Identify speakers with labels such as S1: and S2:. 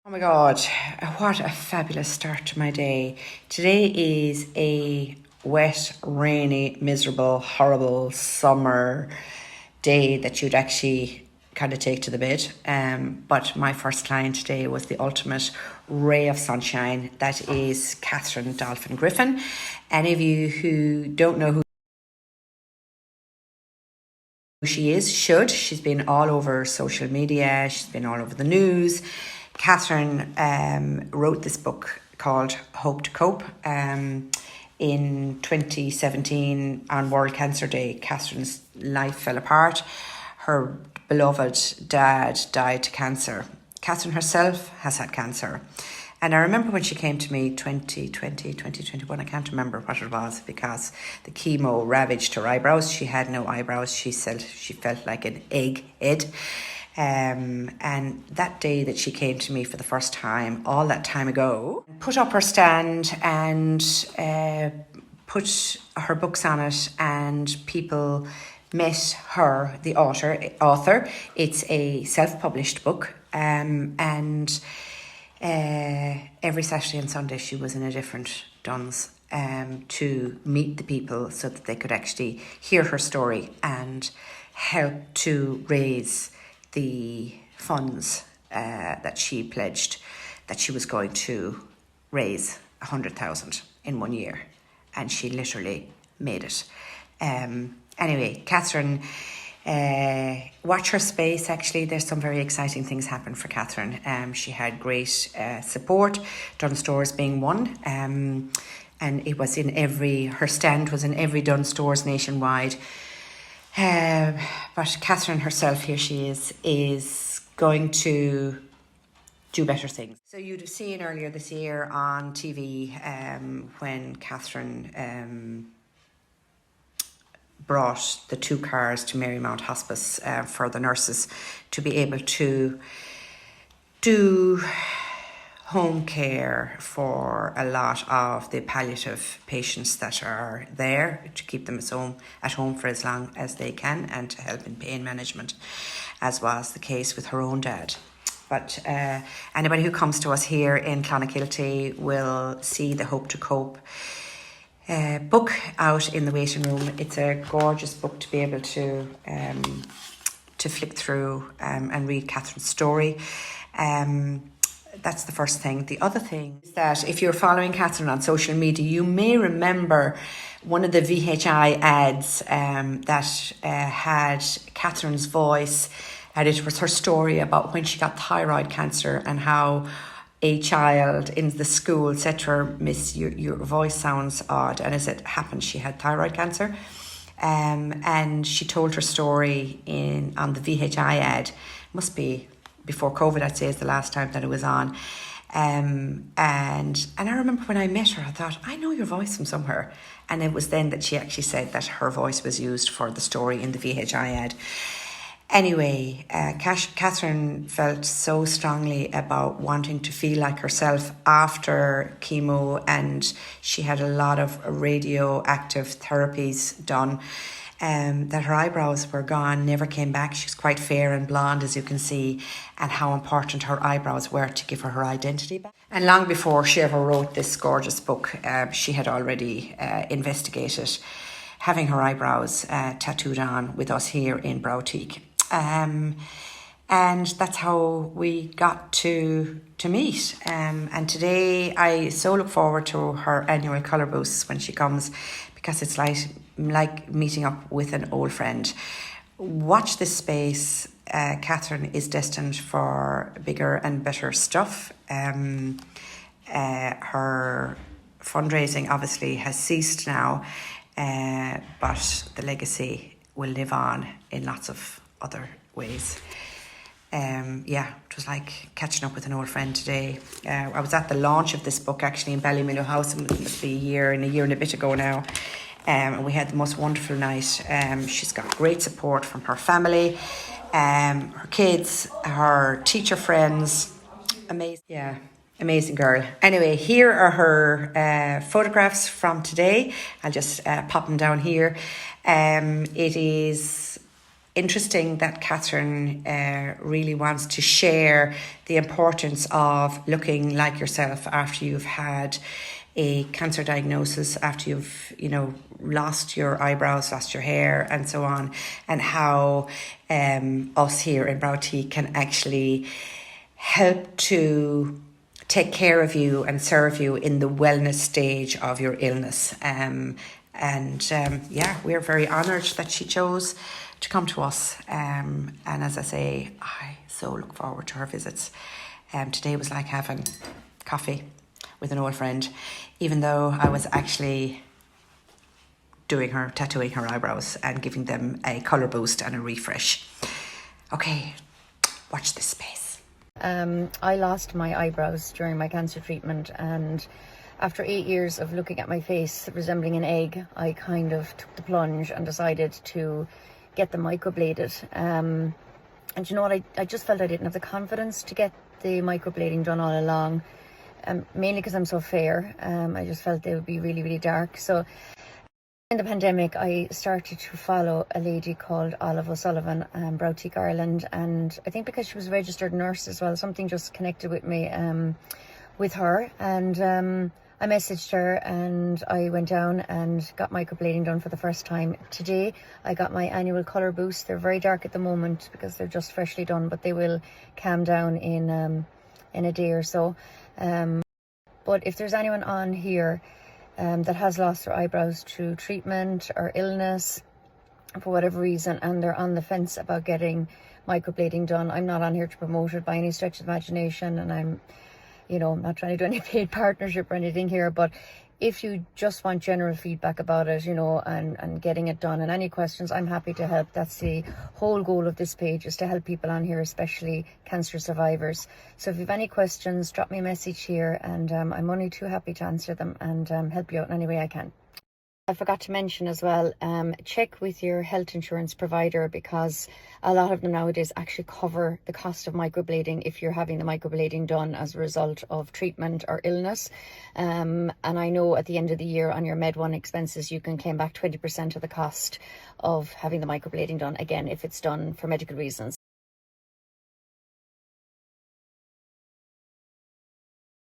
S1: Oh my God, what a fabulous start to my day. Today is a wet, rainy, miserable, horrible summer day that you'd actually kind of take to the bed. But my first client today was the ultimate ray of sunshine. That is Katherine Dolphin Griffin. Any of you who don't know who she is should. She's been all over social media. She's been all over the news. Katherine wrote this book called Hope to Cope. In 2017, on World Cancer Day, Katherine's life fell apart. Her beloved dad died to cancer. Katherine herself has had cancer. And I remember when she came to me 2020, 2021, I can't remember what it was because the chemo ravaged her eyebrows. She had no eyebrows. She said she felt like an egghead. And that day that she came to me for the first time, all that time ago, put up her stand and put her books on it, and people met her, the author. It's a self-published book, and every Saturday and Sunday she was in a different Duns to meet the people so that they could actually hear her story and help to raise the funds that she pledged that she was going to raise 100,000 in 1 year, and she literally made it. Anyway, Katherine, watch her space. Actually, there's some very exciting things happen for Katherine. She had great support, Dunnes Stores being one, and it was in her stand was in every Dunnes Stores nationwide. But Katherine herself, here she is going to do better things. So you'd have seen earlier this year on TV when Katherine brought the 2 cars to Marymount Hospice for the nurses to be able to do home care for a lot of the palliative patients that are there, to keep them at home for as long as they can and to help in pain management, as was the case with her own dad. But anybody who comes to us here in Clonakilty will see the Hope to Cope book out in the waiting room. It's a gorgeous book to be able to flick through and read Katherine's story. That's the first thing. The other thing is that if you're following Katherine on social media, you may remember one of the VHI ads that had Katherine's voice, and it was her story about when she got thyroid cancer and how a child in the school said to her, "Miss, your voice sounds odd." And as it happened, she had thyroid cancer. And she told her story on the VHI ad. Must be before COVID, I'd say, is the last time that it was on. And I remember when I met her, I thought, I know your voice from somewhere. And it was then that she actually said that her voice was used for the story in the VHI ad. Anyway, Katherine felt so strongly about wanting to feel like herself after chemo, and she had a lot of radioactive therapies done. That her eyebrows were gone, never came back. She's quite fair and blonde, as you can see, and how important her eyebrows were to give her identity back. And long before she ever wrote this gorgeous book, she had already investigated having her eyebrows tattooed on with us here in Browteak. And that's how we got to meet. And today I so look forward to her annual colour boosts when she comes, because it's like meeting up with an old friend. Watch this space. Katherine is destined for bigger and better stuff. Her fundraising obviously has ceased now, but the legacy will live on in lots of other ways. It was like catching up with an old friend today. I was at the launch of this book actually in Ballymillow House. It must be a year and a bit ago now. And we had the most wonderful night. She's got great support from her family, her kids, her teacher friends. Amazing girl. Anyway, here are her photographs from today. I'll just pop them down here. It is interesting that Katherine really wants to share the importance of looking like yourself after you've had a cancer diagnosis, after you've, lost your eyebrows, lost your hair, and so on, and how us here in Brow Tea can actually help to take care of you and serve you in the wellness stage of your illness. We're very honoured that she chose to come to us. And as I say, I so look forward to her visits. Today was like having coffee with an old friend, even though I was actually tattooing her eyebrows and giving them a colour boost and a refresh. Okay, watch this space.
S2: I lost my eyebrows during my cancer treatment, and after 8 years of looking at my face resembling an egg, I kind of took the plunge and decided to get them microbladed. And you know what, I just felt I didn't have the confidence to get the microblading done all along, mainly because I'm so fair. I just felt they would be really, really dark. So in the pandemic, I started to follow a lady called Olive O'Sullivan, Browtique Ireland, and I think because she was a registered nurse as well, something just connected with me with her, and I messaged her and I went down and got microblading done for the first time. Today I got my annual colour boost. They're very dark at the moment because they're just freshly done, but they will calm down in a day or so. But if there's anyone on here that has lost their eyebrows through treatment or illness for whatever reason, and they're on the fence about getting microblading done, I'm not on here to promote it by any stretch of imagination, and I'm not trying to do any paid partnership or anything here, but if you just want general feedback about it, and getting it done, and any questions, I'm happy to help. That's the whole goal of this page, is to help people on here, especially cancer survivors. So if you have any questions, drop me a message here, and I'm only too happy to answer them and help you out in any way I can. I forgot to mention as well, check with your health insurance provider, because a lot of them nowadays actually cover the cost of microblading if you're having the microblading done as a result of treatment or illness. And I know at the end of the year on your Med1 expenses, you can claim back 20% of the cost of having the microblading done, again, if it's done for medical reasons.